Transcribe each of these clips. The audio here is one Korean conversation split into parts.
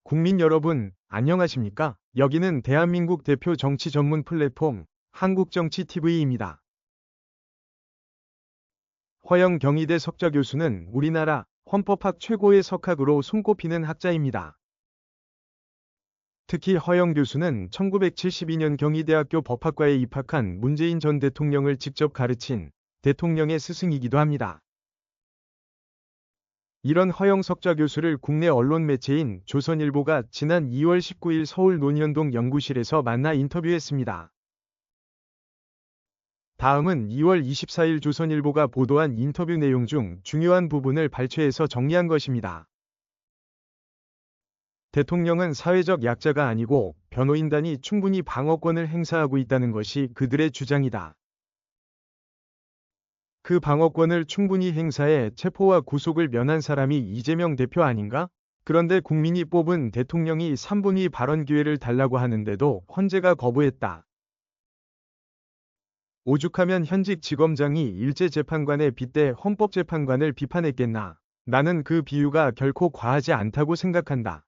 국민 여러분, 안녕하십니까? 여기는 대한민국 대표 정치 전문 플랫폼 한국정치TV입니다. 허영 경희대 석좌 교수는 우리나라 헌법학 최고의 석학으로 손꼽히는 학자입니다. 특히 허영 교수는 1972년 경희대학교 법학과에 입학한 문재인 전 대통령을 직접 가르친 대통령의 스승이기도 합니다. 이런 허영 석좌 교수를 국내 언론 매체인 조선일보가 지난 2월 19일 서울 논현동 연구실에서 만나 인터뷰했습니다. 다음은 2월 24일 조선일보가 보도한 인터뷰 내용 중 중요한 부분을 발췌해서 정리한 것입니다. 대통령은 사회적 약자가 아니고 변호인단이 충분히 방어권을 행사하고 있다는 것이 그들의 주장이다. 그 방어권을 충분히 행사해 체포와 구속을 면한 사람이 이재명 대표 아닌가? 그런데 국민이 뽑은 대통령이 3분위 발언 기회를 달라고 하는데도 헌재가 거부했다. 오죽하면 현직 지검장이 일제재판관에 빗대 헌법재판관을 비판했겠나? 나는 그 비유가 결코 과하지 않다고 생각한다.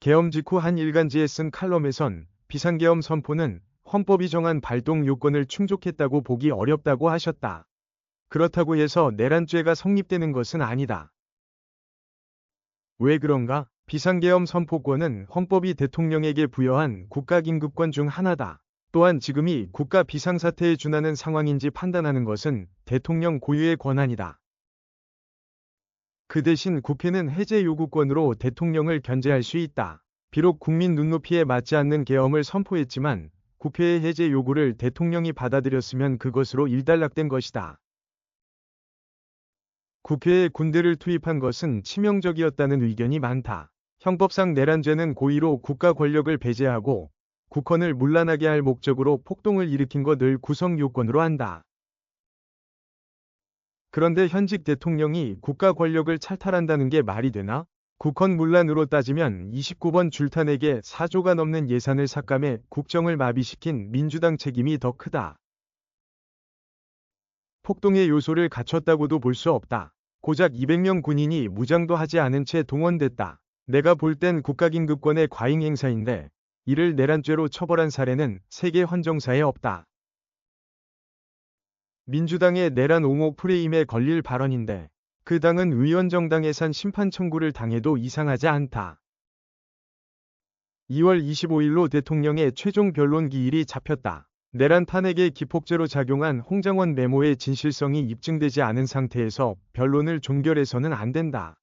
계엄 직후 한 일간지에 쓴 칼럼에선 비상계엄 선포는 헌법이 정한 발동 요건을 충족했다고 보기 어렵다고 하셨다. 그렇다고 해서 내란죄가 성립되는 것은 아니다. 왜 그런가? 비상계엄 선포권은 헌법이 대통령에게 부여한 국가긴급권 중 하나다. 또한 지금이 국가 비상사태에 준하는 상황인지 판단하는 것은 대통령 고유의 권한이다. 그 대신 국회는 해제 요구권으로 대통령을 견제할 수 있다. 비록 국민 눈높이에 맞지 않는 계엄을 선포했지만 국회의 해제 요구를 대통령이 받아들였으면 그것으로 일단락된 것이다. 국회에 군대를 투입한 것은 치명적이었다는 의견이 많다. 형법상 내란죄는 고의로 국가 권력을 배제하고 국헌을 문란하게 할 목적으로 폭동을 일으킨 것을 구성 요건으로 한다. 그런데 현직 대통령이 국가 권력을 찬탈한다는 게 말이 되나? 국헌 문란으로 따지면 29번 줄탄에게 4조가 넘는 예산을 삭감해 국정을 마비시킨 민주당 책임이 더 크다. 폭동의 요소를 갖췄다고도 볼 수 없다. 고작 200명 군인이 무장도 하지 않은 채 동원됐다. 내가 볼 땐 국가긴급권의 과잉 행사인데 이를 내란죄로 처벌한 사례는 세계 헌정사에 없다. 민주당의 내란 옹호 프레임에 걸릴 발언인데 그 당은 위원정당 예산 심판 청구를 당해도 이상하지 않다. 2월 25일로 대통령의 최종 변론 기일이 잡혔다. 내란 탄핵의 기폭제로 작용한 홍장원 메모의 진실성이 입증되지 않은 상태에서 변론을 종결해서는 안 된다.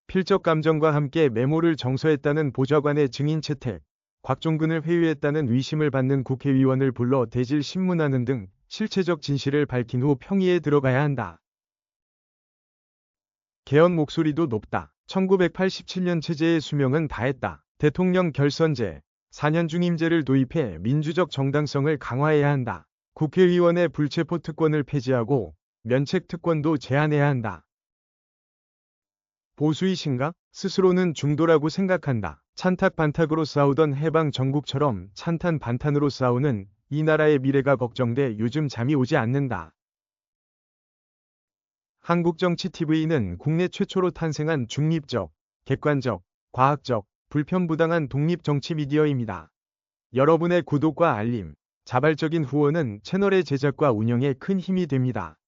필적 감정과 함께 메모를 정서했다는 보좌관의 증인 채택, 곽종근을 회유했다는 의심을 받는 국회의원을 불러 대질 신문하는 등 실체적 진실을 밝힌 후 평의에 들어가야 한다. 개헌 목소리도 높다. 1987년 체제의 수명은 다했다. 대통령 결선제, 4년 중임제를 도입해 민주적 정당성을 강화해야 한다. 국회의원의 불체포 특권을 폐지하고 면책 특권도 제한해야 한다. 보수이신가? 스스로는 중도라고 생각한다. 찬탁 반탁으로 싸우던 해방 전국처럼 찬탄 반탄으로 싸우는 이 나라의 미래가 걱정돼 요즘 잠이 오지 않는다. 한국정치TV는 국내 최초로 탄생한 중립적, 객관적, 과학적, 불편부당한 독립정치 미디어입니다. 여러분의 구독과 알림, 자발적인 후원은 채널의 제작과 운영에 큰 힘이 됩니다.